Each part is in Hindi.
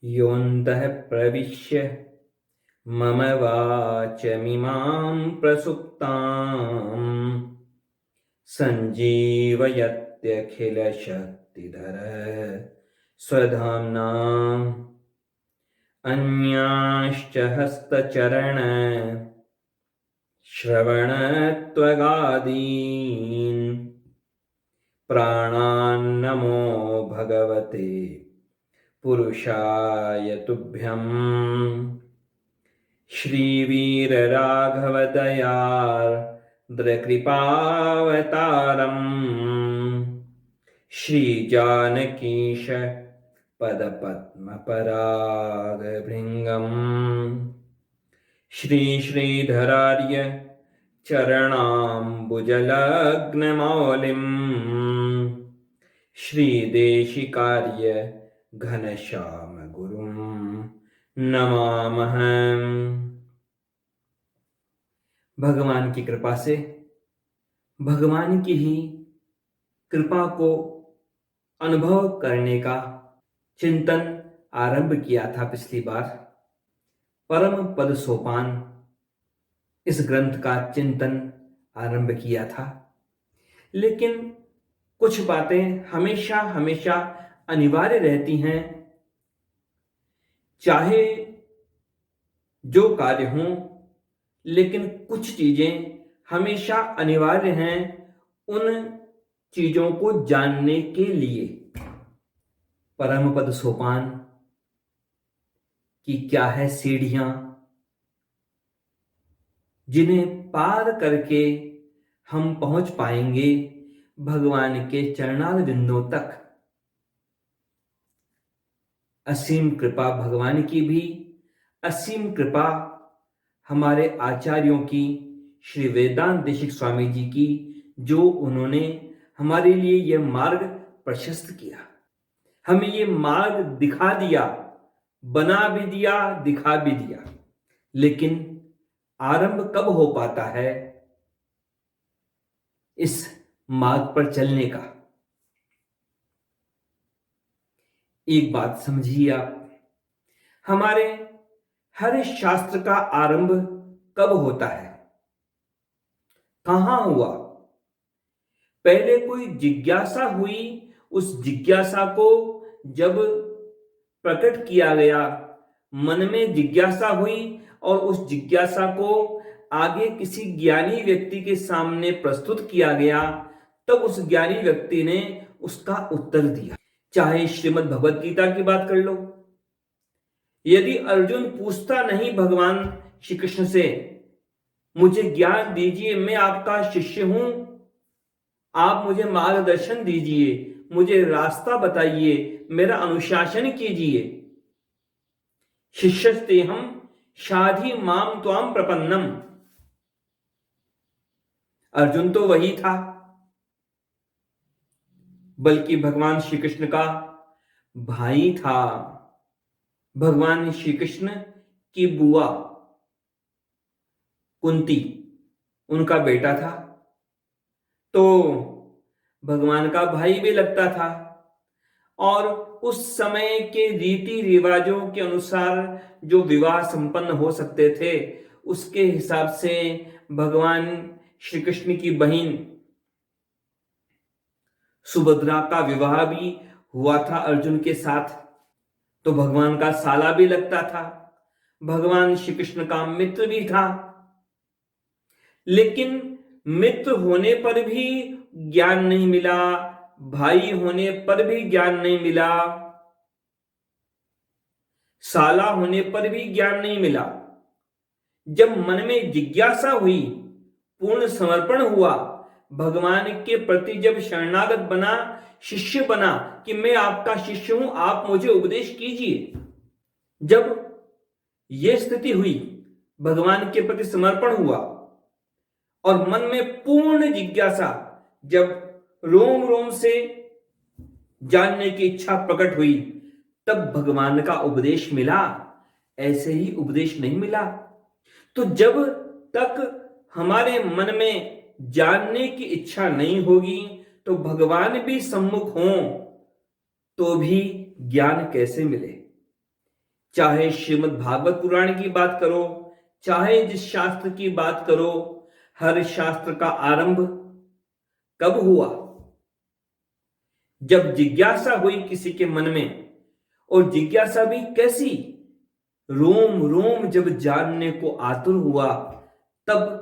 योऽन्तः प्रविश्य मम वाचमिमां प्रसुप्ताम् सञ्जीवयत्यखिलशक्तिधर स्वधाम्ना अन्यांश्च हस्तचरण श्रवणत्वगादीन् प्राणान्नमो भगवते पुरुषाय तुभ्यं श्रीवीरराघवदयार्द्रकृपावतारम् श्रीजानकीश पदपद्मपरागभृङ्गम् श्रीश्रीधरार्य चरणाम्बुजलग्नमौलिम् श्रीदेशिकार्य घनश्याम गुरुं नमामः। भगवान की कृपा से भगवान की ही कृपा को अनुभव करने का चिंतन आरंभ किया था पिछली बार। परम पद सोपान इस ग्रंथ का चिंतन आरंभ किया था, लेकिन कुछ बातें हमेशा हमेशा अनिवार्य रहती हैं। चाहे जो कार्य हो, लेकिन कुछ चीजें हमेशा अनिवार्य हैं उन चीजों को जानने के लिए। परम पद सोपान की क्या है सीढ़ियां, जिन्हें पार करके हम पहुंच पाएंगे भगवान के चरणार बिंदुओं तक। असीम कृपा भगवान की भी, असीम कृपा हमारे आचार्यों की, श्री वेदांत देशिक स्वामी जी की, जो उन्होंने हमारे लिए यह मार्ग प्रशस्त किया, हमें ये मार्ग दिखा दिया, बना भी दिया, दिखा भी दिया। लेकिन आरंभ कब हो पाता है इस मार्ग पर चलने का? एक बात समझिए आप, हमारे हर शास्त्र का आरंभ कब होता है, कहां हुआ? पहले कोई जिज्ञासा हुई, उस जिज्ञासा को जब प्रकट किया गया, मन में जिज्ञासा हुई और उस जिज्ञासा को आगे किसी ज्ञानी व्यक्ति के सामने प्रस्तुत किया गया, तब उस ज्ञानी व्यक्ति ने उसका उत्तर दिया। चाहे श्रीमद् भगवद गीता की बात कर लो, यदि अर्जुन पूछता नहीं भगवान श्री कृष्ण से, मुझे ज्ञान दीजिए, मैं आपका शिष्य हूं, आप मुझे मार्गदर्शन दीजिए, मुझे रास्ता बताइए, मेरा अनुशासन कीजिए, शिष्यस्तेहं शाधि माम त्वाम प्रपन्नम। अर्जुन तो वही था, बल्कि भगवान श्री कृष्ण का भाई था। भगवान श्री कृष्ण की बुआ कुंती उनका बेटा था, तो भगवान का भाई भी लगता था। और उस समय के रीति रिवाजों के अनुसार जो विवाह संपन्न हो सकते थे, उसके हिसाब से भगवान श्री कृष्ण की बहन सुभद्रा का विवाह भी हुआ था अर्जुन के साथ, तो भगवान का साला भी लगता था, भगवान श्री कृष्ण का मित्र भी था। लेकिन मित्र होने पर भी ज्ञान नहीं मिला, भाई होने पर भी ज्ञान नहीं मिला, साला होने पर भी ज्ञान नहीं मिला। जब मन में जिज्ञासा हुई, पूर्ण समर्पण हुआ, भगवान के प्रति जब शरणागत बना, शिष्य बना कि मैं आपका शिष्य हूं, आप मुझे उपदेश कीजिए, जब यह स्थिति हुई, भगवान के प्रति समर्पण हुआ और मन में पूर्ण जिज्ञासा, जब रोम रोम से जानने की इच्छा प्रकट हुई, तब भगवान का उपदेश मिला। ऐसे ही उपदेश नहीं मिला। तो जब तक हमारे मन में जानने की इच्छा नहीं होगी, तो भगवान भी सम्मुख हों तो भी ज्ञान कैसे मिले? चाहे श्रीमद् भागवत पुराण की बात करो, चाहे जिस शास्त्र की बात करो, हर शास्त्र का आरंभ कब हुआ? जब जिज्ञासा हुई किसी के मन में, और जिज्ञासा भी कैसी? रोम रोम जब जानने को आतुर हुआ, तब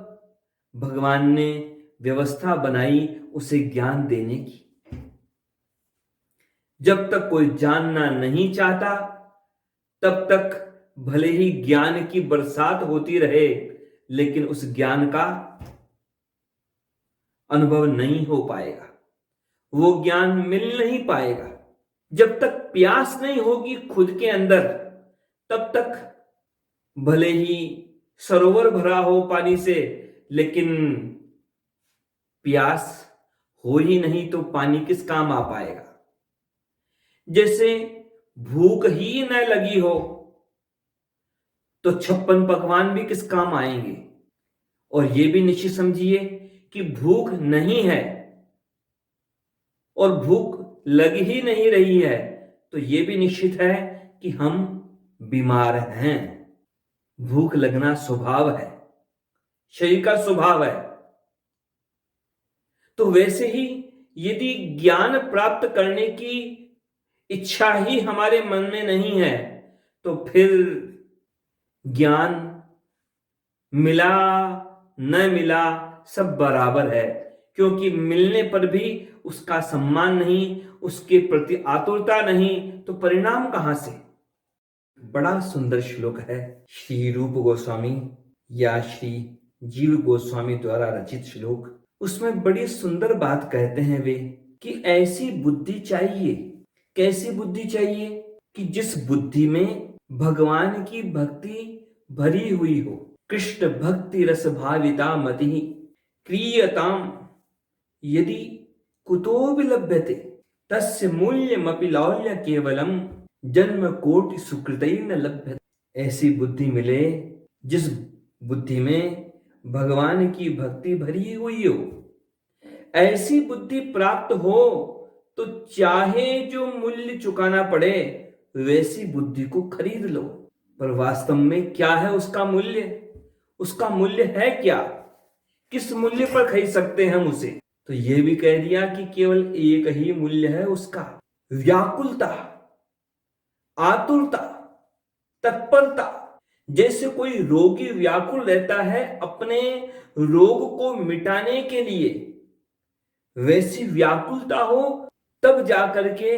भगवान ने व्यवस्था बनाई उसे ज्ञान देने की। जब तक कोई जानना नहीं चाहता, तब तक भले ही ज्ञान की बरसात होती रहे, लेकिन उस ज्ञान का अनुभव नहीं हो पाएगा, वो ज्ञान मिल नहीं पाएगा। जब तक प्यास नहीं होगी खुद के अंदर, तब तक भले ही सरोवर भरा हो पानी से, लेकिन प्यास हो ही नहीं तो पानी किस काम आ पाएगा। जैसे भूख ही न लगी हो तो 56 पकवान भी किस काम आएंगे। और यह भी निश्चित समझिए कि भूख नहीं है और भूख लग ही नहीं रही है, तो यह भी निश्चित है कि हम बीमार हैं। भूख लगना स्वभाव है, शरीर का स्वभाव है। तो वैसे ही यदि ज्ञान प्राप्त करने की इच्छा ही हमारे मन में नहीं है, तो फिर ज्ञान मिला न मिला सब बराबर है, क्योंकि मिलने पर भी उसका सम्मान नहीं, उसके प्रति आतुरता नहीं, तो परिणाम कहां से? बड़ा सुंदर श्लोक है, श्री रूप गोस्वामी या श्री जीव गोस्वामी द्वारा रचित श्लोक। उसमें बड़ी सुंदर बात कहते हैं वे कि ऐसी बुद्धि चाहिए। कैसी बुद्धि चाहिए? कि जिस बुद्धि में भगवान की भक्ति भरी हुई हो। कृष्ण भक्ति रस भाविता मति क्रियताम यदि कुतो विलभ्यते तस्य मूल्यमपि लौल्य केवलम जन्म कोटि सुकृतैर्न लभ्यते। ऐसी बुद्धि मिले जिस बुद्धि में भगवान की भक्ति भरी हुई हो। ऐसी बुद्धि प्राप्त हो तो चाहे जो मूल्य चुकाना पड़े, वैसी बुद्धि को खरीद लो। पर वास्तव में क्या है उसका मूल्य? उसका मूल्य है क्या? किस मूल्य पर खरीद सकते हैं हम उसे? तो यह भी कह दिया कि केवल एक ही मूल्य है उसका, व्याकुलता, आतुरता, तत्परता। जैसे कोई रोगी व्याकुल रहता है अपने रोग को मिटाने के लिए, वैसी व्याकुलता हो तब जाकर के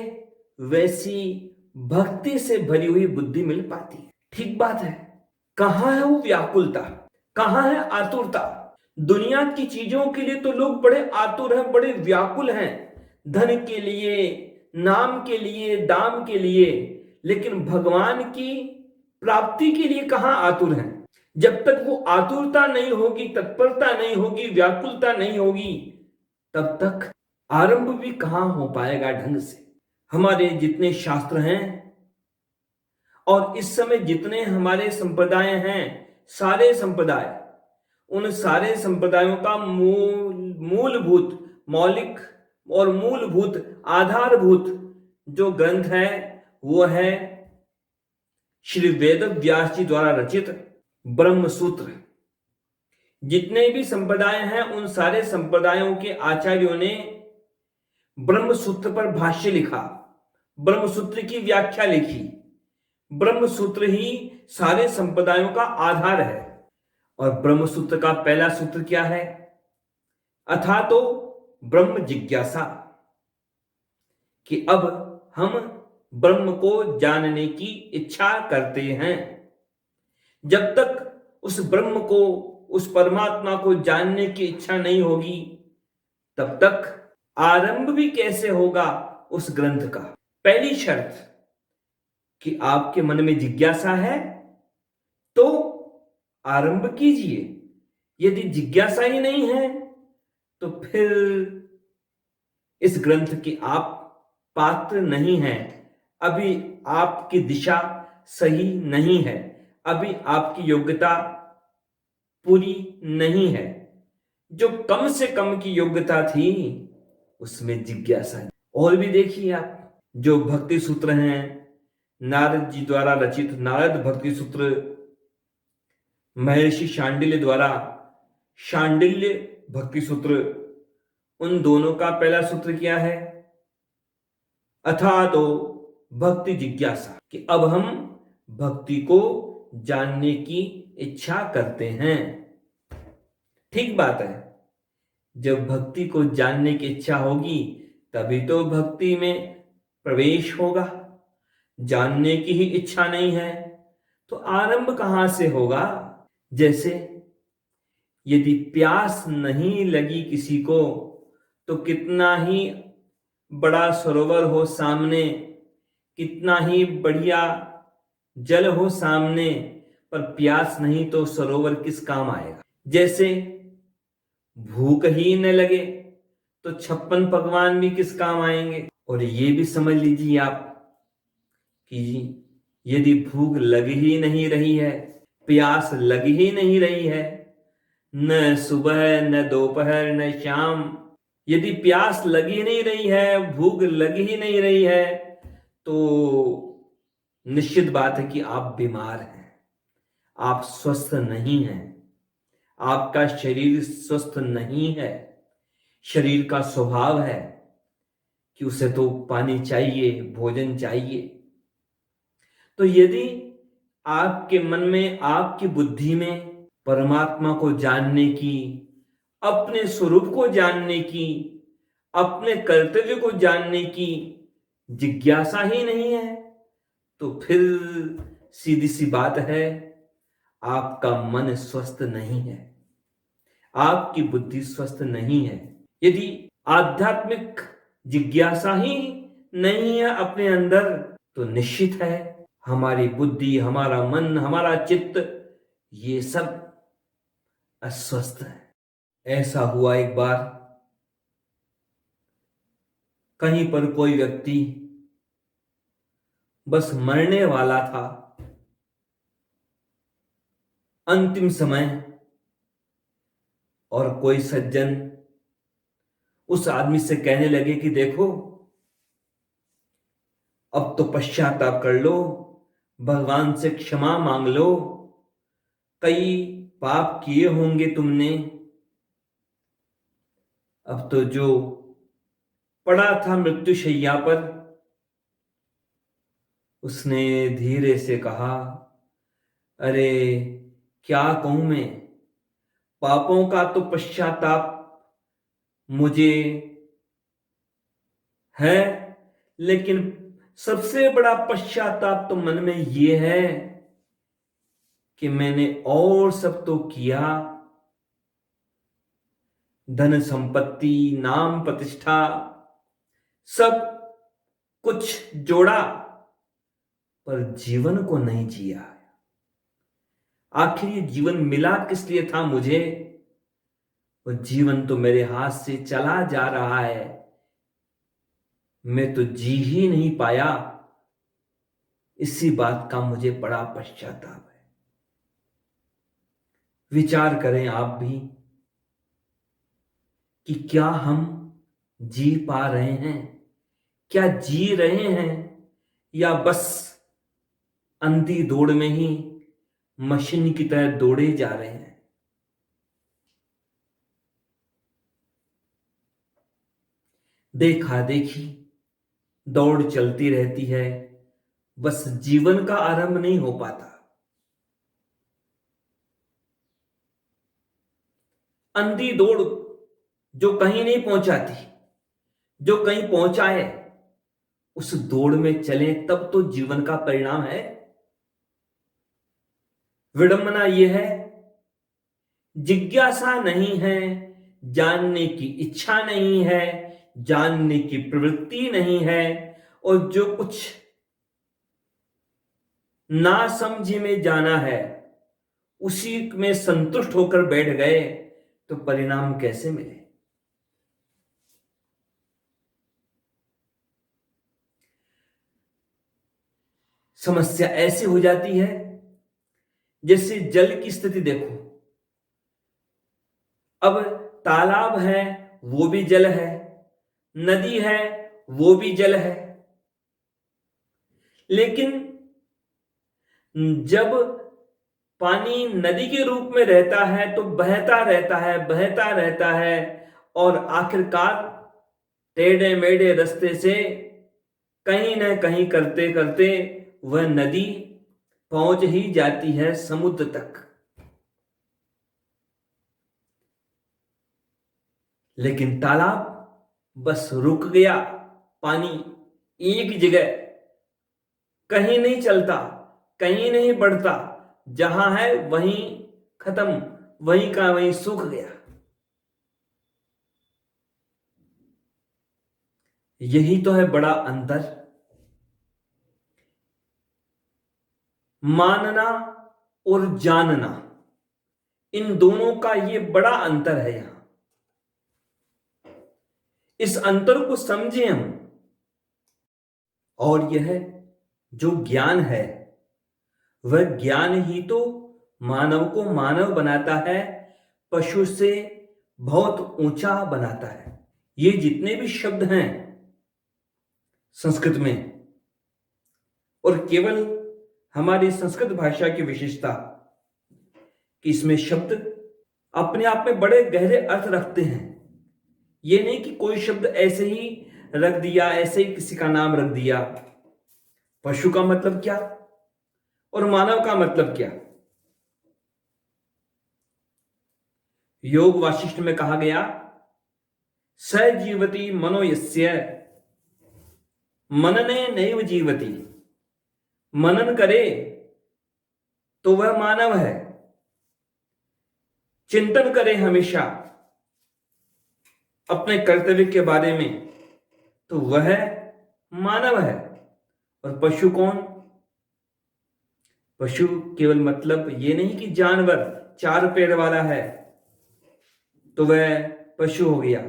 वैसी भक्ति से भरी हुई बुद्धि मिल पाती है। ठीक बात है। कहां है वो व्याकुलता? कहां है आतुरता? दुनिया की चीजों के लिए तो लोग बड़े आतुर हैं, बड़े व्याकुल हैं, धन के लिए, नाम के लिए, दाम के लिए, लेकिन भगवान की प्राप्ति के लिए कहां आतुर हैं? जब तक वो आतुरता नहीं होगी, तत्परता नहीं होगी, व्याकुलता नहीं होगी, तब तक आरंभ भी कहां हो पाएगा ढंग से। हमारे जितने शास्त्र हैं और इस समय जितने हमारे संप्रदाय हैं, सारे संप्रदाय, उन सारे संप्रदायों का मूलभूत, मौलिक और मूलभूत, आधारभूत जो ग्रंथ है वो है श्री वेद व्यास जी द्वारा रचित ब्रह्म सूत्र। जितने भी संप्रदाय हैं उन सारे संप्रदायों के आचार्यों ने ब्रह्म सूत्र पर भाष्य लिखा, ब्रह्म सूत्र की व्याख्या लिखी। ब्रह्म सूत्र ही सारे संप्रदायों का आधार है। और ब्रह्म सूत्र का पहला सूत्र क्या है? अथा तो ब्रह्म जिज्ञासा, कि अब हम ब्रह्म को जानने की इच्छा करते हैं। जब तक उस ब्रह्म को, उस परमात्मा को जानने की इच्छा नहीं होगी, तब तक आरंभ भी कैसे होगा उस ग्रंथ का? पहली शर्त कि आपके मन में जिज्ञासा है तो आरंभ कीजिए। यदि जिज्ञासा ही नहीं है तो फिर इस ग्रंथ के आप पात्र नहीं हैं। अभी आपकी दिशा सही नहीं है, अभी आपकी योग्यता पूरी नहीं है। जो कम से कम की योग्यता थी उसमें जिज्ञासा। और भी देखिए आप, जो भक्ति सूत्र हैं, नारद जी द्वारा रचित नारद भक्ति सूत्र, महर्षि शांडिल्य द्वारा शांडिल्य भक्ति सूत्र, उन दोनों का पहला सूत्र क्या है? अथा तो भक्ति जिज्ञासा, कि अब हम भक्ति को जानने की इच्छा करते हैं। ठीक बात है, जब भक्ति को जानने की इच्छा होगी तभी तो भक्ति में प्रवेश होगा। जानने की ही इच्छा नहीं है तो आरंभ कहां से होगा? जैसे यदि प्यास नहीं लगी किसी को तो कितना ही बड़ा सरोवर हो सामने, कितना ही बढ़िया जल हो सामने, पर प्यास नहीं तो सरोवर किस काम आएगा? जैसे भूख ही न लगे तो 56 पकवान भी किस काम आएंगे? और ये भी समझ लीजिए आप कि यदि भूख लग ही नहीं रही है, प्यास लग ही नहीं रही है, न सुबह न दोपहर न शाम, यदि प्यास लग ही नहीं रही है, भूख लग ही नहीं रही है, तो निश्चित बात है कि आप बीमार हैं, आप स्वस्थ नहीं हैं, आपका शरीर स्वस्थ नहीं है। शरीर का स्वभाव है कि उसे तो पानी चाहिए, भोजन चाहिए। तो यदि आपके मन में, आपकी बुद्धि में परमात्मा को जानने की, अपने स्वरूप को जानने की, अपने कर्तव्य को जानने की जिज्ञासा ही नहीं है, तो फिर सीधी सी बात है, आपका मन स्वस्थ नहीं है, आपकी बुद्धि स्वस्थ नहीं है। यदि आध्यात्मिक जिज्ञासा ही नहीं है अपने अंदर तो निश्चित है हमारी बुद्धि, हमारा मन, हमारा चित्त, ये सब अस्वस्थ है। ऐसा हुआ एक बार, कहीं पर कोई व्यक्ति बस मरने वाला था, अंतिम समय, और कोई सज्जन उस आदमी से कहने लगे कि देखो अब तो पश्चाताप कर लो, भगवान से क्षमा मांग लो, कई पाप किए होंगे तुमने। अब तो जो पड़ा था मृत्युशैया पर, उसने धीरे से कहा, अरे क्या कहूं मैं, पापों का तो पश्चाताप मुझे है, लेकिन सबसे बड़ा पश्चाताप तो मन में ये है कि मैंने और सब तो किया, धन संपत्ति, नाम प्रतिष्ठा, सब कुछ जोड़ा, पर जीवन को नहीं जिया। आखिर ये जीवन मिला किस लिए था मुझे? वो जीवन तो मेरे हाथ से चला जा रहा है, मैं तो जी ही नहीं पाया। इसी बात का मुझे बड़ा पश्चाताप है। विचार करें आप भी कि क्या हम जी पा रहे हैं, क्या जी रहे हैं, या बस अंधी दौड़ में ही मशीन की तरह दौड़े जा रहे हैं। देखा देखी दौड़ चलती रहती है, बस जीवन का आरंभ नहीं हो पाता। अंधी दौड़ जो कहीं नहीं पहुंचाती, जो कहीं पहुंचाए, उस दौड़ में चले तब तो जीवन का परिणाम है। विडंबना यह है, जिज्ञासा नहीं है, जानने की इच्छा नहीं है, जानने की प्रवृत्ति नहीं है, और जो कुछ ना समझे में जाना है उसी में संतुष्ट होकर बैठ गए तो परिणाम कैसे मिले? समस्या ऐसी हो जाती है जैसे जल की स्थिति देखो, अब तालाब है वो भी जल है, नदी है वो भी जल है, लेकिन जब पानी नदी के रूप में रहता है तो बहता रहता है, बहता रहता है, और आखिरकार टेढ़े मेढ़े रास्ते से कहीं ना कहीं करते करते वह नदी पहुंच ही जाती है समुद्र तक। लेकिन तालाब बस रुक गया, पानी एक जगह कहीं नहीं चलता, कहीं नहीं बढ़ता, जहां है वहीं खत्म, वहीं का वहीं सूख गया। यही तो है बड़ा अंतर। मानना और जानना, इन दोनों का ये बड़ा अंतर है। यहां इस अंतर को समझें हम। और यह जो ज्ञान है, वह ज्ञान ही तो मानव को मानव बनाता है, पशु से बहुत ऊंचा बनाता है। ये जितने भी शब्द हैं संस्कृत में, और केवल हमारी संस्कृत भाषा की विशेषता कि इसमें शब्द अपने आप में बड़े गहरे अर्थ रखते हैं। ये नहीं कि कोई शब्द ऐसे ही रख दिया, ऐसे ही किसी का नाम रख दिया। पशु का मतलब क्या और मानव का मतलब क्या? योग वाशिष्ठ में कहा गया, स जीवति मनो यस्य मनने नैव जीवति। मनन करे तो वह मानव है, चिंतन करे हमेशा अपने कर्तव्य के बारे में तो वह मानव है। और पशु कौन? पशु केवल मतलब ये नहीं कि जानवर चार पैर वाला है तो वह पशु हो गया।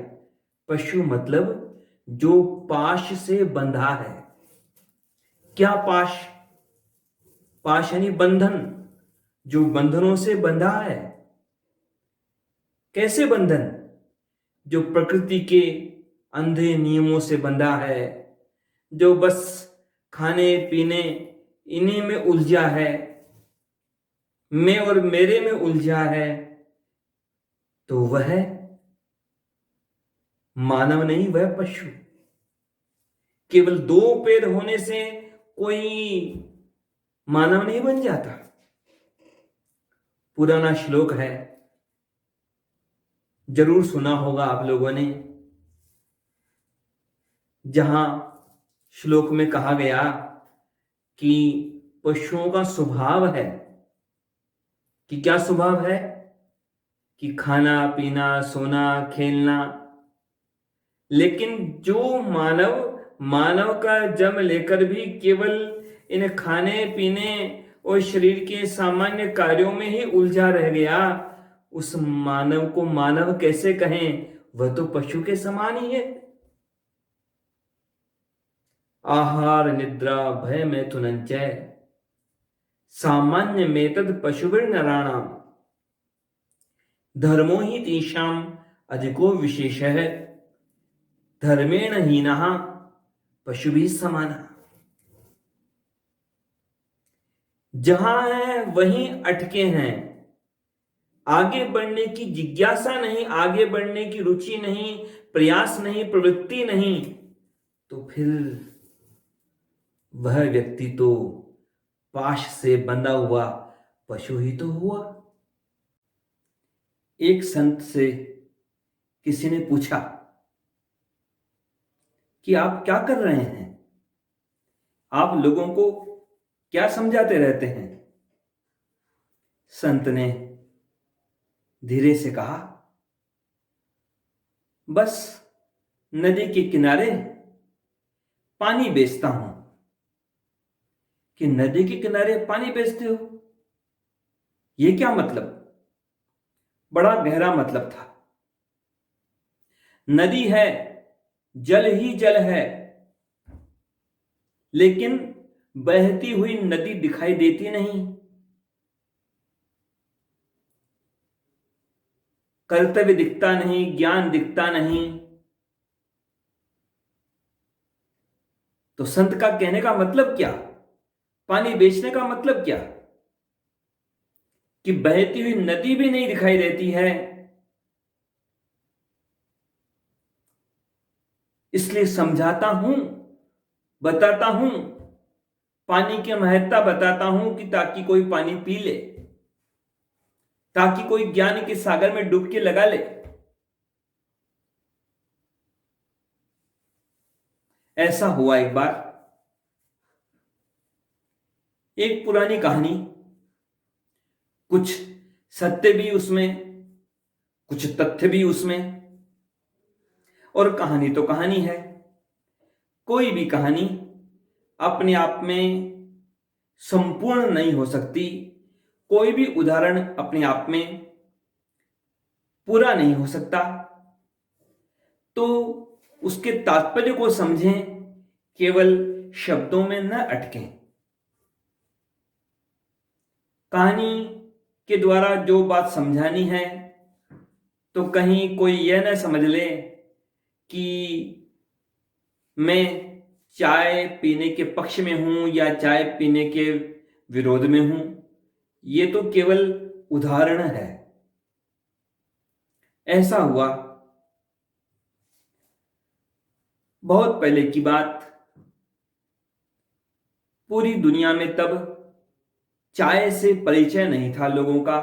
पशु मतलब जो पाश से बंधा है। क्या पाश? पाश यानी बंधन, जो बंधनों से बंधा है। कैसे बंधन? जो प्रकृति के अंधे नियमों से बंधा है, जो बस खाने पीने इन्हीं में उलझा है, मैं और मेरे में उलझा है, तो वह मानव नहीं, वह पशु। केवल दो पैर होने से कोई मानव नहीं बन जाता। पुराना श्लोक है, जरूर सुना होगा आप लोगों ने, जहां श्लोक में कहा गया कि पशुओं का स्वभाव है कि क्या स्वभाव है कि खाना पीना सोना खेलना। लेकिन जो मानव का जन्म लेकर भी केवल इन खाने पीने और शरीर के सामान्य कार्यों में ही उलझा रह गया, उस मानव को मानव कैसे कहें? वह तो पशु के समान ही है। आहार निद्रा भय मैथुनञ्च सामान्य मेतद पशुभिर नराणाम धर्मो ही तेषाम अधिको विशेष है धर्मेण हीनः पशुभिः समानः। जहां है वहीं अटके हैं, आगे बढ़ने की जिज्ञासा नहीं, आगे बढ़ने की रुचि नहीं, प्रयास नहीं, प्रवृत्ति नहीं, तो फिर वह व्यक्ति तो पाश से बंधा हुआ पशु ही तो हुआ। एक संत से किसी ने पूछा कि आप क्या कर रहे हैं, आप लोगों को क्या समझाते रहते हैं? संत ने धीरे से कहा, बस नदी के किनारे पानी बेचता हूं। कि नदी के किनारे पानी बेचते हो, यह क्या मतलब? बड़ा गहरा मतलब था। नदी है, जल ही जल है, लेकिन बहती हुई नदी दिखाई देती नहीं। कर्तव्य दिखता नहीं, ज्ञान दिखता नहीं। तो संत का कहने का मतलब क्या? पानी बेचने का मतलब क्या कि बहती हुई नदी भी नहीं दिखाई देती है, इसलिए समझाता हूं, बताता हूं, पानी की महत्ता बताता हूं कि ताकि कोई पानी पी ले, ताकि कोई ज्ञान के सागर में डुबकी लगा ले। ऐसा हुआ एक बार, एक पुरानी कहानी, कुछ सत्य भी उसमें, कुछ तथ्य भी उसमें। और कहानी तो कहानी है, कोई भी कहानी अपने आप में संपूर्ण नहीं हो सकती, कोई भी उदाहरण अपने आप में पूरा नहीं हो सकता। तो उसके तात्पर्य को समझें, केवल शब्दों में न अटकें। कहानी के द्वारा जो बात समझानी है, तो कहीं कोई यह न समझ ले कि मैं चाय पीने के पक्ष में हूं या चाय पीने के विरोध में हूं। ये तो केवल उदाहरण है। ऐसा हुआ, बहुत पहले की बात, पूरी दुनिया में तब चाय से परिचय नहीं था लोगों का।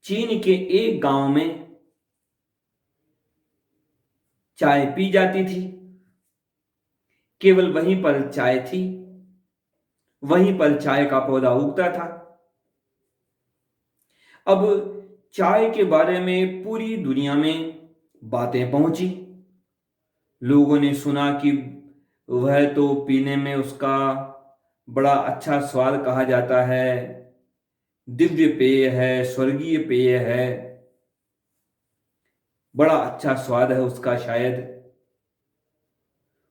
चीन के एक गांव में चाय पी जाती थी, केवल वहीं पर चाय थी, वहीं पर चाय का पौधा उगता था। अब चाय के बारे में पूरी दुनिया में बातें पहुंची। लोगों ने सुना कि वह तो पीने में उसका बड़ा अच्छा स्वाद कहा जाता है, दिव्य पेय है, स्वर्गीय पेय है, बड़ा अच्छा स्वाद है उसका शायद।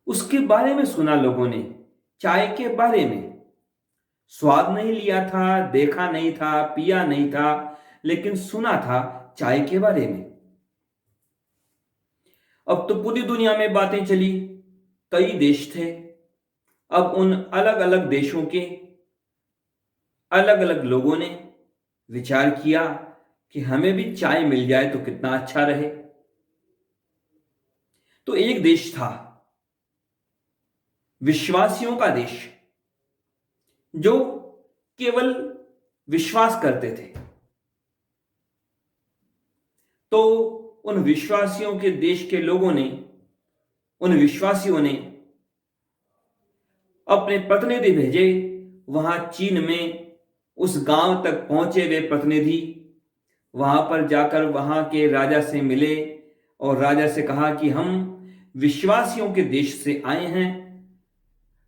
उसके बारे में सुना लोगों ने, चाय के बारे में। स्वाद नहीं लिया था, देखा नहीं था, पिया नहीं था, लेकिन सुना था चाय के बारे में। अब तो पूरी दुनिया में बातें चली, कई देश थे। अब उन अलग अलग देशों के अलग अलग लोगों ने विचार किया कि हमें भी चाय मिल जाए तो कितना अच्छा रहे। तो एक देश था, विश्वासियों का देश, जो केवल विश्वास करते थे। तो उन विश्वासियों के देश के लोगों ने, उन विश्वासियों ने अपने प्रतिनिधि भेजे वहां चीन में। उस गांव तक पहुंचे वे प्रतिनिधि, वहां पर जाकर वहां के राजा से मिले और राजा से कहा कि हम विश्वासियों के देश से आए हैं,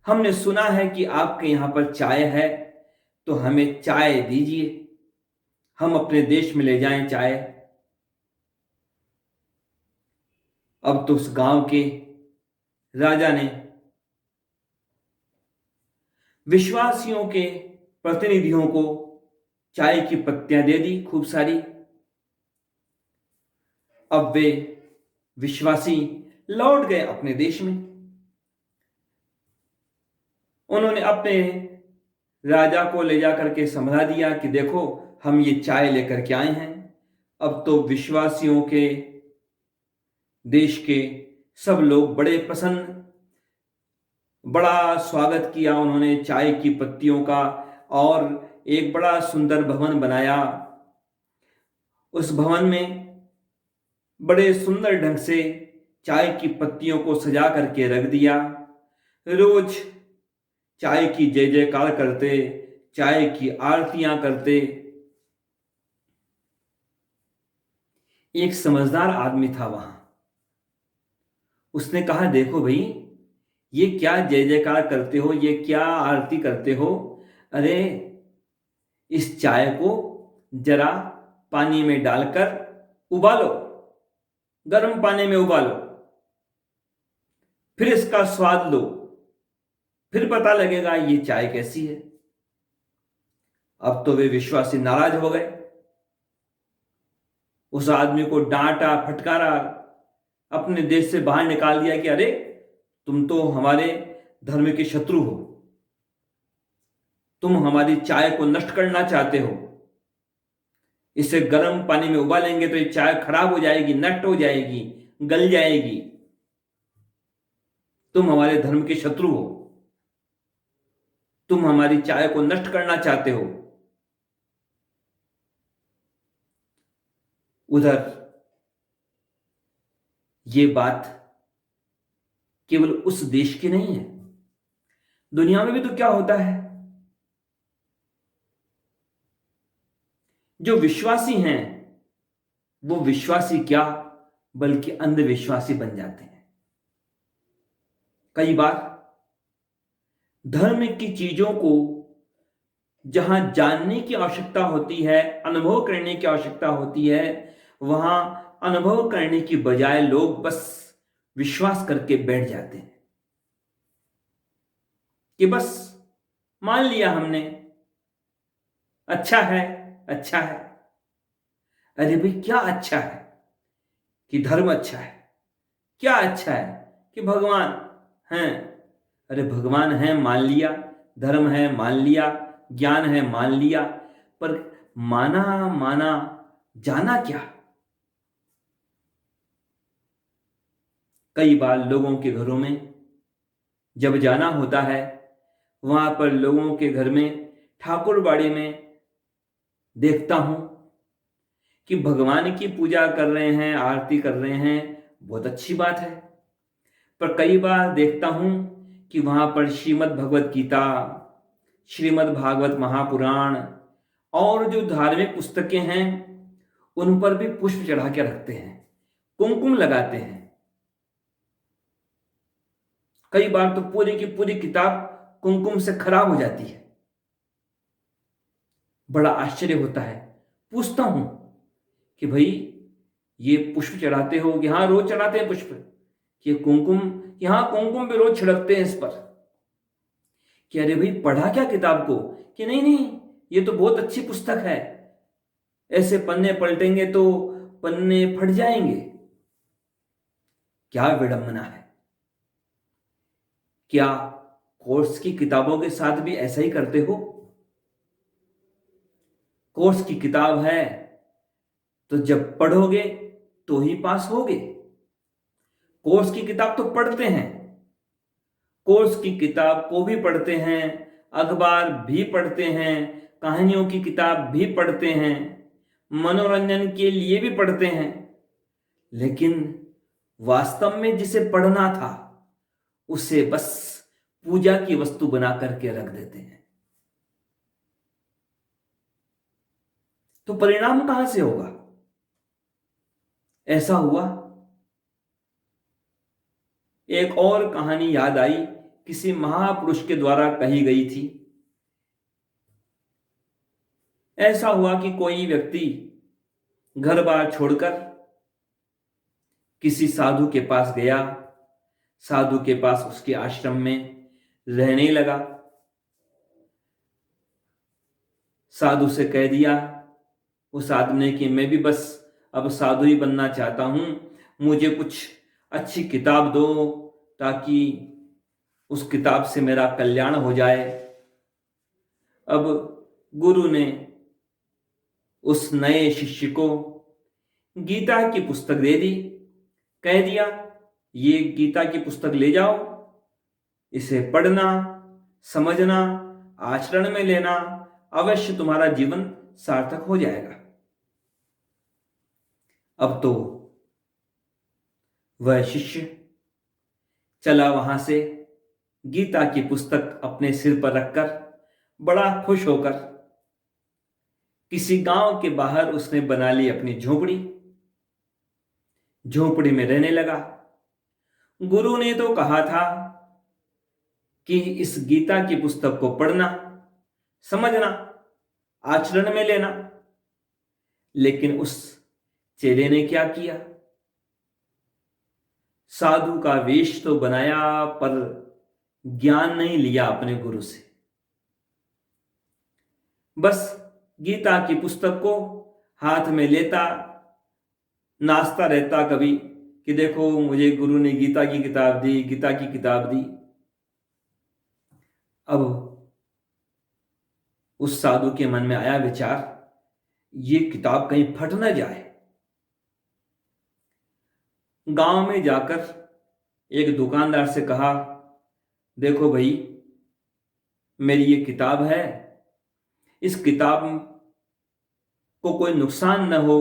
हमने सुना है कि आपके यहां पर चाय है, तो हमें चाय दीजिए, हम अपने देश में ले जाएं चाय। अब तो उस गांव के राजा ने विश्वासियों के प्रतिनिधियों को चाय की पत्तियां दे दी खूब सारी। अब वे विश्वासी लौट गए अपने देश में। उन्होंने अपने राजा को ले जाकर के समझा दिया कि देखो, हम ये चाय लेकर के आए हैं। अब तो विश्वासियों के देश के सब लोग बड़े प्रसन्न, बड़ा स्वागत किया उन्होंने चाय की पत्तियों का, और एक बड़ा सुंदर भवन बनाया। उस भवन में बड़े सुंदर ढंग से चाय की पत्तियों को सजा करके रख दिया। रोज चाय की जय जयकार करते, चाय की आरतियां करते। एक समझदार आदमी था वहां, उसने कहा देखो भाई, ये क्या जय जयकार करते हो, ये क्या आरती करते हो? अरे इस चाय को जरा पानी में डालकर उबालो, गर्म पानी में उबालो, फिर इसका स्वाद लो, फिर पता लगेगा ये चाय कैसी है। अब तो वे विश्वासी नाराज हो गए, उस आदमी को डांटा, फटकारा, अपने देश से बाहर निकाल दिया कि अरे तुम तो हमारे धर्म के शत्रु हो। तुम हमारी चाय को नष्ट करना चाहते हो। इसे गर्म पानी में उबालेंगे तो ये चाय खराब हो जाएगी, नष्ट हो जाएगी, गल जाएगी। तुम हमारे धर्म के शत्रु हो। तुम हमारी चाय को नष्ट करना चाहते हो। उधर ये बात केवल उस देश की नहीं है, दुनिया में भी तो क्या होता है, जो विश्वासी हैं वो विश्वासी क्या बल्कि अंधविश्वासी बन जाते हैं। कई बार धर्म की चीजों को जहां जानने की आवश्यकता होती है, अनुभव करने की आवश्यकता होती है, वहां अनुभव करने की बजाय लोग बस विश्वास करके बैठ जाते हैं कि बस मान लिया हमने, अच्छा है, अच्छा है। अरे भाई, क्या अच्छा है कि धर्म अच्छा है? क्या अच्छा है कि भगवान हैं? अरे भगवान है मान लिया, धर्म है मान लिया, ज्ञान है मान लिया, पर माना माना जाना क्या? कई बार लोगों के घरों में जब जाना होता है, वहां पर लोगों के घर में ठाकुरबाड़ी में देखता हूं कि भगवान की पूजा कर रहे हैं, आरती कर रहे हैं, बहुत अच्छी बात है। पर कई बार देखता हूं कि वहां पर श्रीमद् भगवत गीता, श्रीमद् भागवत महापुराण और जो धार्मिक पुस्तकें हैं उन पर भी पुष्प चढ़ा के रखते हैं, कुमकुम लगाते हैं। कई बार तो पूरी की पूरी किताब कुमकुम से खराब हो जाती है। बड़ा आश्चर्य होता है। पूछता हूं कि भाई ये पुष्प चढ़ाते हो? कि हाँ रोज चढ़ाते हैं पुष्प। कि कुमकुम? कि हाँ कुमकुम भी रोज छिड़कते हैं इस पर। कि अरे भाई पढ़ा क्या किताब को? कि नहीं नहीं, ये तो बहुत अच्छी पुस्तक है, ऐसे पन्ने पलटेंगे तो पन्ने फट जाएंगे। क्या विडंबना है! क्या कोर्स की किताबों के साथ भी ऐसा ही करते हो? कोर्स की किताब है तो जब पढ़ोगे तो ही पास होगे। कोर्स की किताब तो पढ़ते हैं, कोर्स की किताब को भी पढ़ते हैं, अखबार भी पढ़ते हैं, कहानियों की किताब भी पढ़ते हैं, मनोरंजन के लिए भी पढ़ते हैं, लेकिन वास्तव में जिसे पढ़ना था उसे बस पूजा की वस्तु बना करके रख देते हैं। तो परिणाम कहां से होगा? ऐसा हुआ। एक और कहानी याद आई, किसी महापुरुष के द्वारा कही गई थी। ऐसा हुआ कि कोई व्यक्ति घर बार छोड़कर किसी साधु के पास गया, साधु के पास उसके आश्रम में रहने लगा। साधु से कह दिया उस आदमी ने कि मैं भी बस अब साधु ही बनना चाहता हूं, मुझे कुछ अच्छी किताब दो ताकि उस किताब से मेरा कल्याण हो जाए। अब गुरु ने उस नए शिष्य को गीता की पुस्तक दे दी। कह दिया ये गीता की पुस्तक ले जाओ, इसे पढ़ना, समझना, आचरण में लेना, अवश्य तुम्हारा जीवन सार्थक हो जाएगा। अब तो वह शिष्य चला वहां से, गीता की पुस्तक अपने सिर पर रखकर बड़ा खुश होकर किसी गांव के बाहर उसने बना ली अपनी झोपड़ी। झोपड़ी में रहने लगा। गुरु ने तो कहा था कि इस गीता की पुस्तक को पढ़ना, समझना, आचरण में लेना, लेकिन उस चेले ने क्या किया? साधु का वेश तो बनाया पर ज्ञान नहीं लिया अपने गुरु से। बस गीता की पुस्तक को हाथ में लेता, नाचता रहता कभी कि देखो मुझे गुरु ने गीता की किताब दी, गीता की किताब दी। अब उस साधु के मन में आया विचार, ये किताब कहीं फट न जाए। गांव में जाकर एक दुकानदार से कहा, देखो भाई, मेरी ये किताब है, इस किताब को कोई नुकसान न हो,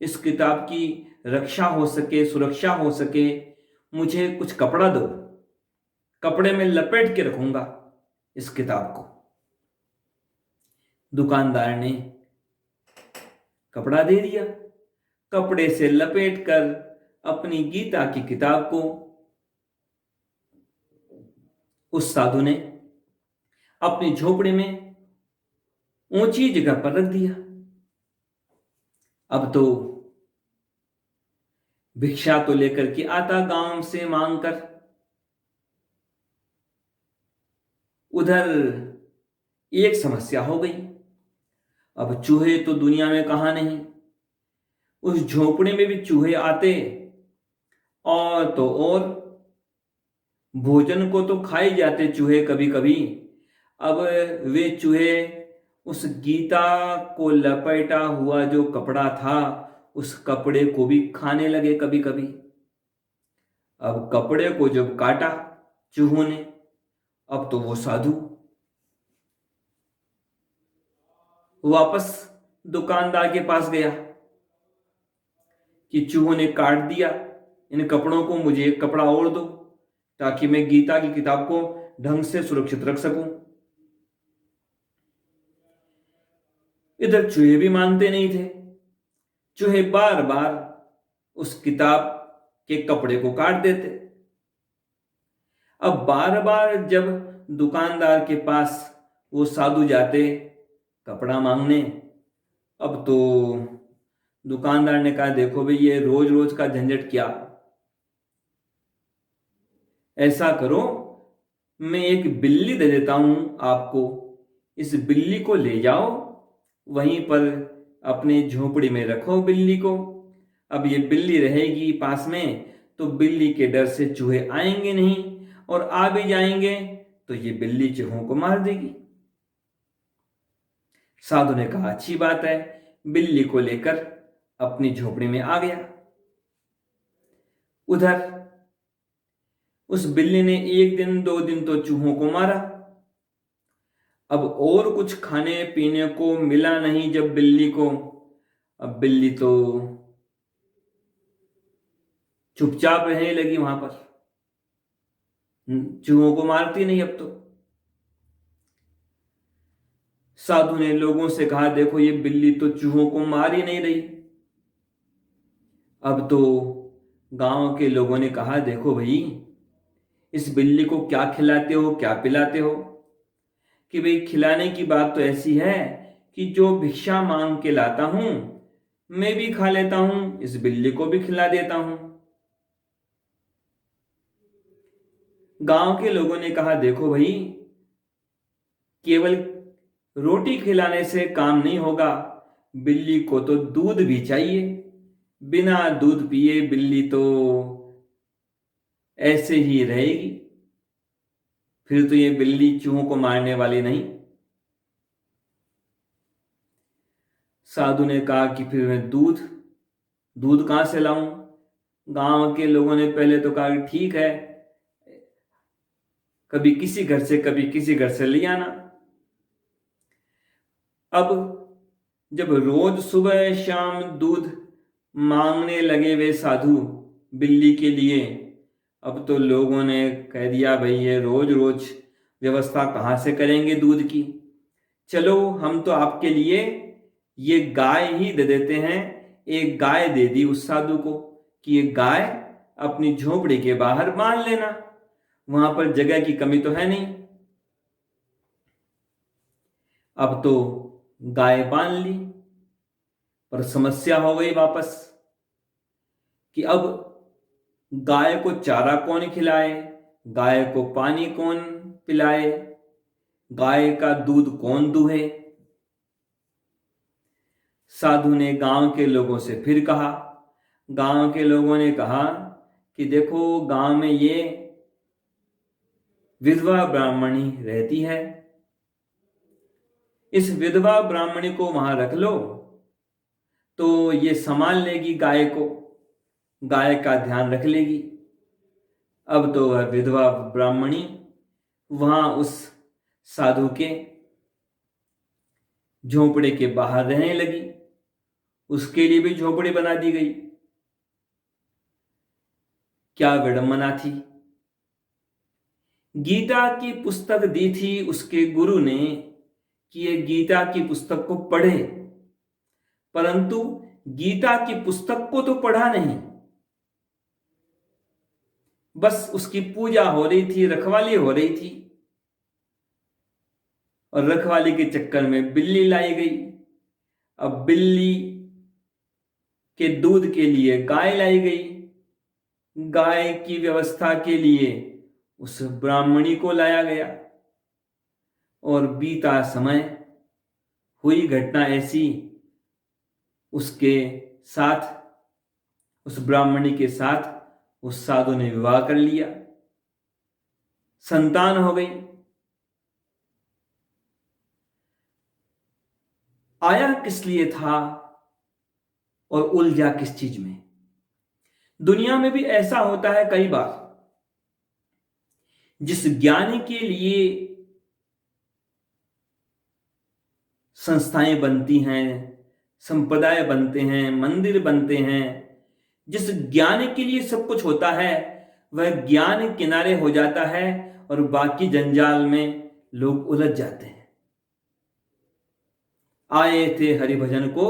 इस किताब की रक्षा हो सके, सुरक्षा हो सके, मुझे कुछ कपड़ा दो, कपड़े में लपेट के रखूंगा इस किताब को। दुकानदार ने कपड़ा दे दिया। कपड़े से लपेट कर अपनी गीता की किताब को उस साधु ने अपनी झोपड़ी में ऊंची जगह पर रख दिया। अब तो भिक्षा तो लेकर के आता गांव से मांग कर। उधर एक समस्या हो गई। अब चूहे तो दुनिया में कहां नहीं, उस झोपड़ी में भी चूहे आते, और तो और भोजन को तो खाए जाते चूहे कभी कभी। अब वे चूहे उस गीता को लपेटा हुआ जो कपड़ा था, उस कपड़े को भी खाने लगे कभी कभी। अब कपड़े को जब काटा चूहों ने, अब तो वो साधु वापस दुकानदार के पास गया कि चूहों ने काट दिया इन कपड़ों को, मुझे एक कपड़ा और दो ताकि मैं गीता की किताब को ढंग से सुरक्षित रख सकूं। इधर चूहे भी मानते नहीं थे। चूहे बार बार उस किताब के कपड़े को काट देते। अब बार बार जब दुकानदार के पास वो साधु जाते कपड़ा मांगने, अब तो दुकानदार ने कहा, देखो भाई, ये रोज रोज का झंझट क्या, ऐसा करो, मैं एक बिल्ली दे देता हूं आपको, इस बिल्ली को ले जाओ, वहीं पर अपने झोपड़ी में रखो बिल्ली को। अब ये बिल्ली रहेगी पास में तो बिल्ली के डर से चूहे आएंगे नहीं, और आ भी जाएंगे तो ये बिल्ली चूहों को मार देगी। साधु ने कहा, अच्छी बात है। बिल्ली को लेकर अपनी झोपड़ी में आ गया। उधर उस बिल्ली ने एक दिन दो दिन तो चूहों को मारा। अब और कुछ खाने पीने को मिला नहीं जब बिल्ली को, अब बिल्ली तो चुपचाप रहने लगी वहां पर, चूहों को मारती नहीं अब तो। साधु ने लोगों से कहा, देखो, ये बिल्ली तो चूहों को मार ही नहीं रही। अब तो गांव के लोगों ने कहा, देखो भाई, इस बिल्ली को क्या खिलाते हो, क्या पिलाते हो? कि भाई, खिलाने की बात तो ऐसी है कि जो भिक्षा मांग के लाता हूं मैं भी खा लेता हूं, इस बिल्ली को भी खिला देता हूं। गांव के लोगों ने कहा, देखो भाई, केवल रोटी खिलाने से काम नहीं होगा, बिल्ली को तो दूध भी चाहिए। बिना दूध पिए बिल्ली तो ऐसे ही रहेगी, फिर तो ये बिल्ली चूहों को मारने वाली नहीं। साधु ने कहा कि फिर मैं दूध कहां से लाऊं? गांव के लोगों ने पहले तो कहा, ठीक है, कभी किसी घर से कभी किसी घर से ले आना। अब जब रोज सुबह शाम दूध मांगने लगे वे साधु बिल्ली के लिए, अब तो लोगों ने कह दिया, भाई, ये रोज रोज व्यवस्था कहां से करेंगे दूध की? चलो, हम तो आपके लिए ये गाय ही दे देते हैं। एक गाय दे दी उस साधु को कि ये गाय अपनी झोपड़ी के बाहर बांध लेना, वहां पर जगह की कमी तो है नहीं। अब तो गाय बांध ली, पर समस्या हो गई वापस कि अब गाय को चारा कौन खिलाए, गाय को पानी कौन पिलाए, गाय का दूध कौन दूहे? साधु ने गांव के लोगों से फिर कहा। गांव के लोगों ने कहा कि देखो, गांव में ये विधवा ब्राह्मणी रहती है, इस विधवा ब्राह्मणी को वहां रख लो तो ये संभाल लेगी गाय को, गाय का ध्यान रख लेगी। अब तो वह विधवा ब्राह्मणी वहां उस साधु के झोंपड़े के बाहर रहने लगी। उसके लिए भी झोंपड़ी बना दी गई। क्या विडंबना थी। गीता की पुस्तक दी थी उसके गुरु ने कि ये गीता की पुस्तक को पढ़े, परंतु गीता की पुस्तक को तो पढ़ा नहीं, बस उसकी पूजा हो रही थी, रखवाली हो रही थी, और रखवाली के चक्कर में बिल्ली लाई गई। अब बिल्ली के दूध के लिए गाय लाई गई, गाय की व्यवस्था के लिए उस ब्राह्मणी को लाया गया, और बीता समय हुई घटना ऐसी, उसके साथ, उस ब्राह्मणी के साथ उस साधु ने विवाह कर लिया, संतान हो गई। आया किस लिए था और उलझा किस चीज में। दुनिया में भी ऐसा होता है कई बार, जिस ज्ञानी के लिए संस्थाएं बनती हैं, संप्रदाय बनते हैं, मंदिर बनते हैं, जिस ज्ञान के लिए सब कुछ होता है, वह ज्ञान किनारे हो जाता है और बाकी जंजाल में लोग उलझ जाते हैं। आए थे हरिभजन को,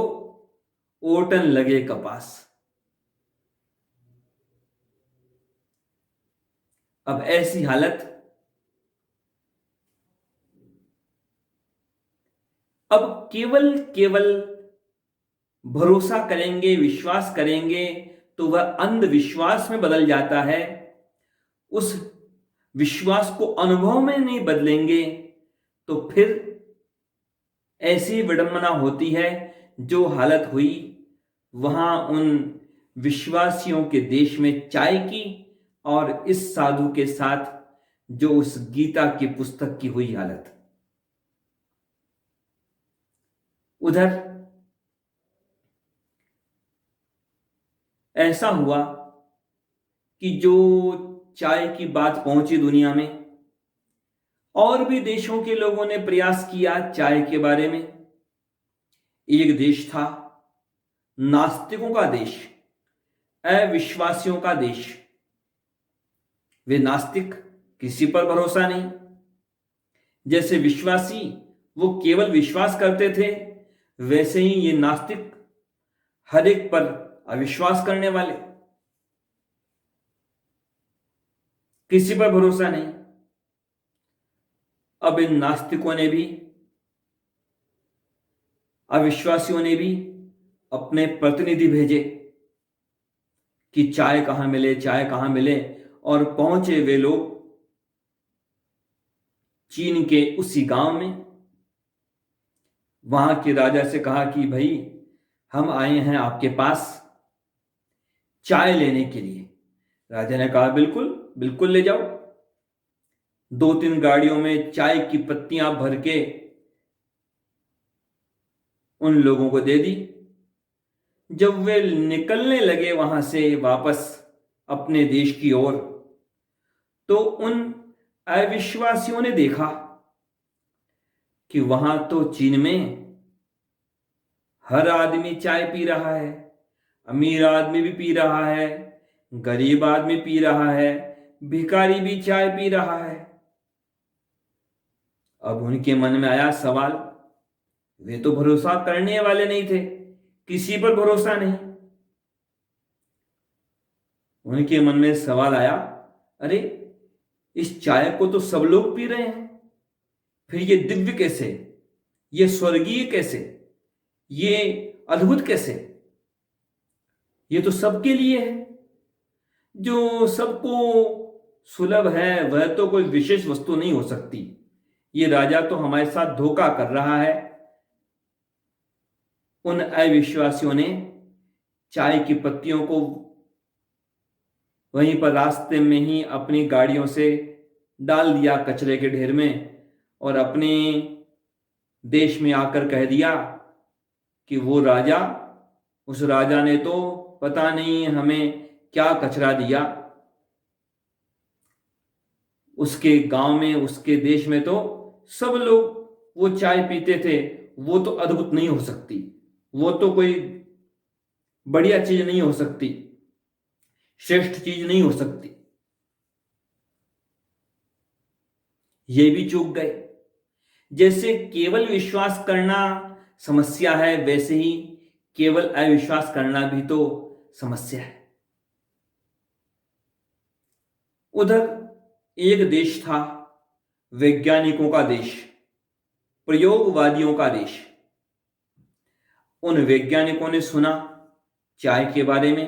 ओटन लगे कपास। अब ऐसी हालत, अब केवल केवल भरोसा करेंगे, विश्वास करेंगे तो वह अंधविश्वास में बदल जाता है। उस विश्वास को अनुभव में नहीं बदलेंगे तो फिर ऐसी विडंबना होती है जो हालत हुई वहां उन विश्वासियों के देश में चाय की, और इस साधु के साथ जो उस गीता की पुस्तक की हुई हालत। उधर ऐसा हुआ कि जो चाय की बात पहुंची दुनिया में, और भी देशों के लोगों ने प्रयास किया चाय के बारे में। एक देश था नास्तिकों का देश, अविश्वासियों का देश। वे नास्तिक, किसी पर भरोसा नहीं। जैसे विश्वासी वो केवल विश्वास करते थे, वैसे ही ये नास्तिक हर एक पर अविश्वास करने वाले, किसी पर भरोसा नहीं। अब इन नास्तिकों ने भी, अविश्वासियों ने भी अपने प्रतिनिधि भेजे कि चाय कहां मिले, चाय कहां मिले, और पहुंचे वे लोग चीन के उसी गांव में। वहां के राजा से कहा कि भाई हम आए हैं आपके पास चाय लेने के लिए। राजा ने कहा बिल्कुल बिल्कुल ले जाओ। 2-3 गाड़ियों में चाय की पत्तियां भर के उन लोगों को दे दी। जब वे निकलने लगे वहां से वापस अपने देश की ओर, तो उन अविश्वासियों ने देखा कि वहां तो चीन में हर आदमी चाय पी रहा है, अमीर आदमी भी पी रहा है, गरीब आदमी पी रहा है, भिखारी भी चाय पी रहा है। अब उनके मन में आया सवाल, वे तो भरोसा करने वाले नहीं थे, किसी पर भरोसा नहीं। उनके मन में सवाल आया, अरे इस चाय को तो सब लोग पी रहे हैं, फिर ये दिव्य कैसे, ये स्वर्गीय कैसे, ये अद्भुत कैसे? ये तो सबके लिए है। जो सबको सुलभ है वह तो कोई विशेष वस्तु नहीं हो सकती। ये राजा तो हमारे साथ धोखा कर रहा है। उन अविश्वासियों ने चाय की पत्तियों को वहीं पर रास्ते में ही अपनी गाड़ियों से डाल दिया कचरे के ढेर में, और अपने देश में आकर कह दिया कि वो राजा, उस राजा ने तो पता नहीं हमें क्या कचरा दिया, उसके गांव में, उसके देश में तो सब लोग वो चाय पीते थे, वो तो अद्भुत नहीं हो सकती, वो तो कोई बढ़िया चीज नहीं हो सकती, श्रेष्ठ चीज नहीं हो सकती। ये भी चूक गए। जैसे केवल विश्वास करना समस्या है, वैसे ही केवल अविश्वास करना भी तो समस्या है। उधर एक देश था, वैज्ञानिकों का देश, प्रयोगवादियों का देश। उन वैज्ञानिकों ने सुना चाय के बारे में।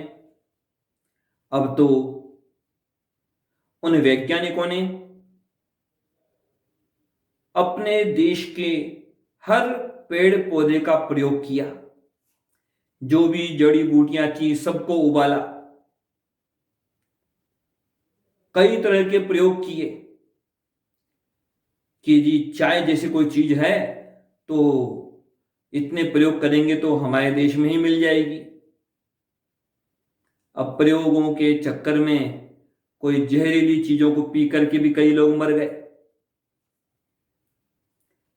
अब तो उन वैज्ञानिकों ने अपने देश के हर पेड़ पौधे का प्रयोग किया, जो भी जड़ी बूटियां थी सबको उबाला, कई तरह के प्रयोग किए कि जी चाय जैसी कोई चीज है तो इतने प्रयोग करेंगे तो हमारे देश में ही मिल जाएगी। अब प्रयोगों के चक्कर में कोई जहरीली चीजों को पी करके भी कई लोग मर गए,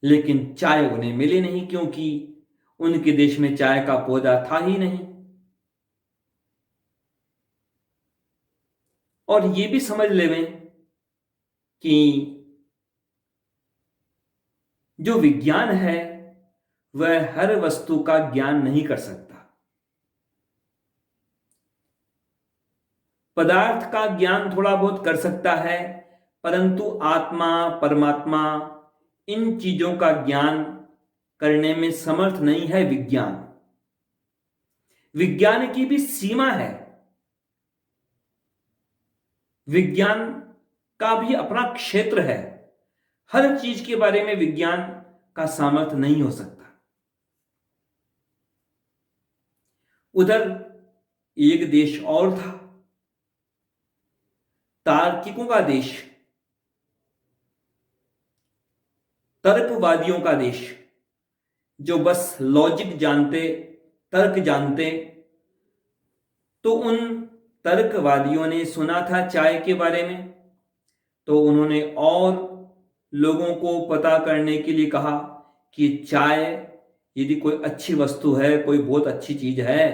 लेकिन चाय उन्हें मिली नहीं, क्योंकि उनके देश में चाय का पौधा था ही नहीं। और ये भी समझ लेवें कि जो विज्ञान है वह हर वस्तु का ज्ञान नहीं कर सकता। पदार्थ का ज्ञान थोड़ा बहुत कर सकता है, परंतु आत्मा, परमात्मा, इन चीजों का ज्ञान करने में समर्थ नहीं है विज्ञान। विज्ञान की भी सीमा है, विज्ञान का भी अपना क्षेत्र है। हर चीज के बारे में विज्ञान का सामर्थ्य नहीं हो सकता। उधर एक देश और था, तार्किकों का देश, तर्कवादियों का देश, जो बस लॉजिक जानते, तर्क जानते। तो उन तर्कवादियों ने सुना था चाय के बारे में, तो उन्होंने और लोगों को पता करने के लिए कहा कि चाय यदि कोई अच्छी वस्तु है, कोई बहुत अच्छी चीज है,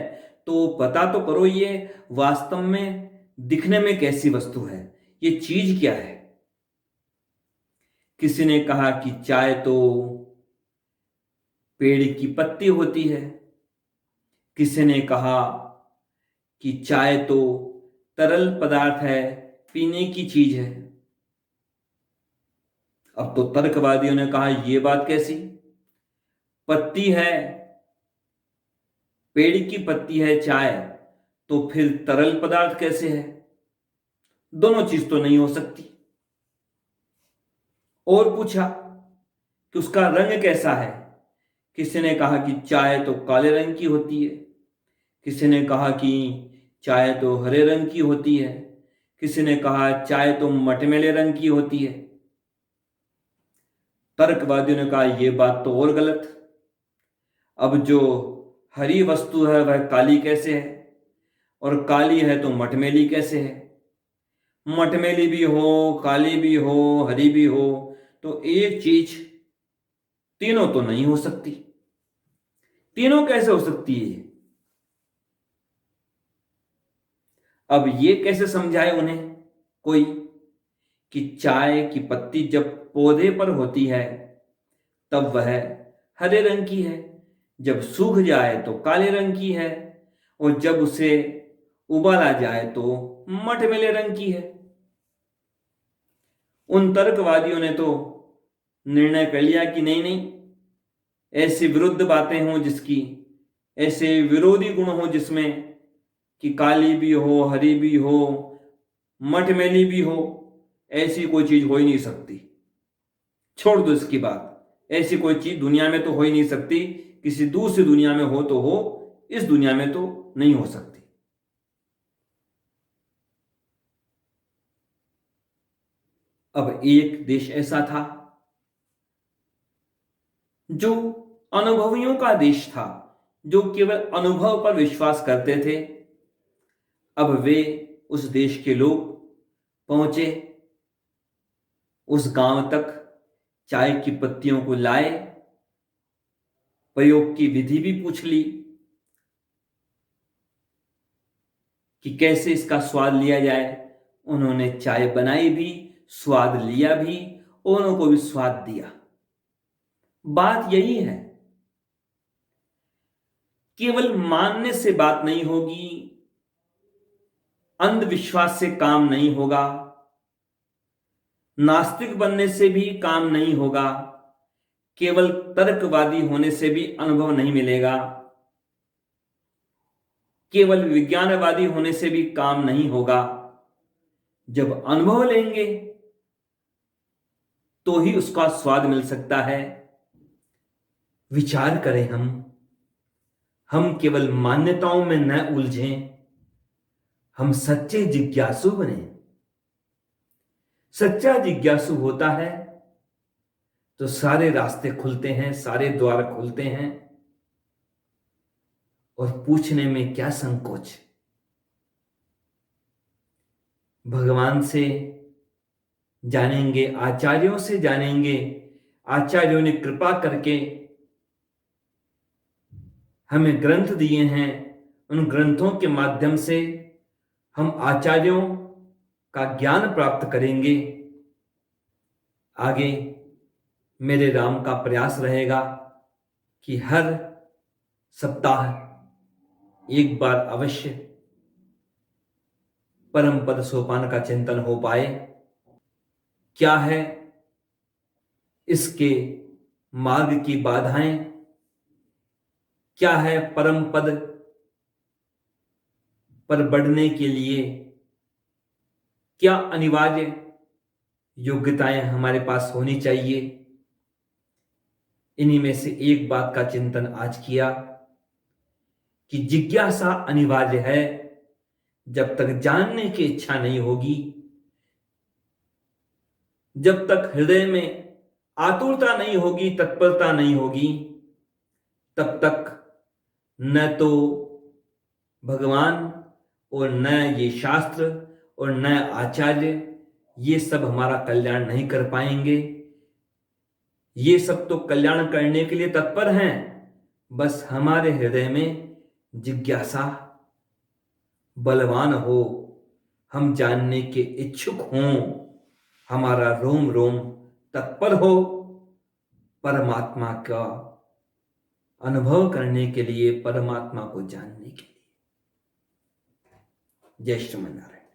तो पता तो करो ये वास्तव में दिखने में कैसी वस्तु है, ये चीज क्या है। किसी ने कहा कि चाय तो पेड़ की पत्ती होती है, किसी ने कहा कि चाय तो तरल पदार्थ है, पीने की चीज है। अब तो तर्कवादियों ने कहा यह बात कैसी, पत्ती है, पेड़ की पत्ती है चाय, तो फिर तरल पदार्थ कैसे है, दोनों चीज तो नहीं हो सकती। और पूछा कि उसका रंग कैसा है, किसी ने कहा कि चाय तो काले रंग की होती है, किसी ने कहा कि चाय तो हरे रंग की होती है, किसी ने कहा चाय तो मटमैले रंग की होती है। तर्कवादियों ने कहा यह बात तो और गलत, अब जो हरी वस्तु है वह काली कैसे है, और काली है तो मटमैली कैसे है, मटमैली भी हो, काली भी हो, हरी भी हो, तो एक चीज तीनों तो नहीं हो सकती, तीनों कैसे हो सकती है। अब ये कैसे समझाए उन्हें कोई कि चाय की पत्ती जब पौधे पर होती है तब वह हरे रंग की है, जब सूख जाए तो काले रंग की है, और जब उसे उबाला जाए तो मटमैले रंग की है। उन तर्कवादियों ने तो निर्णय कर लिया कि नहीं नहीं, ऐसी विरुद्ध बातें हों जिसकी, ऐसे विरोधी गुण हो जिसमें कि काली भी हो, हरी भी हो, मटमैली भी हो, ऐसी कोई चीज हो ही नहीं सकती, छोड़ दो इसकी बात, ऐसी कोई चीज दुनिया में तो हो ही नहीं सकती, किसी दूसरी दुनिया में हो तो हो, इस दुनिया में तो नहीं हो सकती। अब एक देश ऐसा था जो अनुभवियों का देश था, जो केवल अनुभव पर विश्वास करते थे। अब वे उस देश के लोग पहुंचे, उस गांव तक चाय की पत्तियों को लाए, प्रयोग की विधि भी पूछ ली कि कैसे इसका स्वाद लिया जाए। उन्होंने चाय बनाई भी, स्वाद लिया भी और उनको भी स्वाद दिया। बात यही है, केवल मानने से बात नहीं होगी, अंधविश्वास से काम नहीं होगा, नास्तिक बनने से भी काम नहीं होगा, केवल तर्कवादी होने से भी अनुभव नहीं मिलेगा, केवल विज्ञानवादी होने से भी काम नहीं होगा। जब अनुभव लेंगे तो ही उसका स्वाद मिल सकता है। विचार करें, हम केवल मान्यताओं में न उलझें, हम सच्चे जिज्ञासु बने। सच्चा जिज्ञासु होता है तो सारे रास्ते खुलते हैं, सारे द्वार खुलते हैं, और पूछने में क्या संकोच। भगवान से जानेंगे, आचार्यों से जानेंगे। आचार्यों ने कृपा करके हमें ग्रंथ दिए हैं, उन ग्रंथों के माध्यम से हम आचार्यों का ज्ञान प्राप्त करेंगे। आगे मेरे राम का प्रयास रहेगा कि हर सप्ताह एक बार अवश्य परम पद सोपान का चिंतन हो पाए। क्या है इसके मार्ग की बाधाएं, क्या है परम पद पर बढ़ने के लिए क्या अनिवार्य योग्यताएं हमारे पास होनी चाहिए। इन्हीं में से एक बात का चिंतन आज किया कि जिज्ञासा अनिवार्य है। जब तक जानने की इच्छा नहीं होगी, जब तक हृदय में आतुरता नहीं होगी, तत्परता नहीं होगी, तब तक न तो भगवान और न ये शास्त्र और न आचार्य ये सब हमारा कल्याण नहीं कर पाएंगे। ये सब तो कल्याण करने के लिए तत्पर हैं, बस हमारे हृदय में जिज्ञासा बलवान हो, हम जानने के इच्छुक हों, हमारा रोम रोम तत्पर हो परमात्मा का अनुभव करने के लिए, परमात्मा को जानने के लिए। जय श्रीमन नारायण।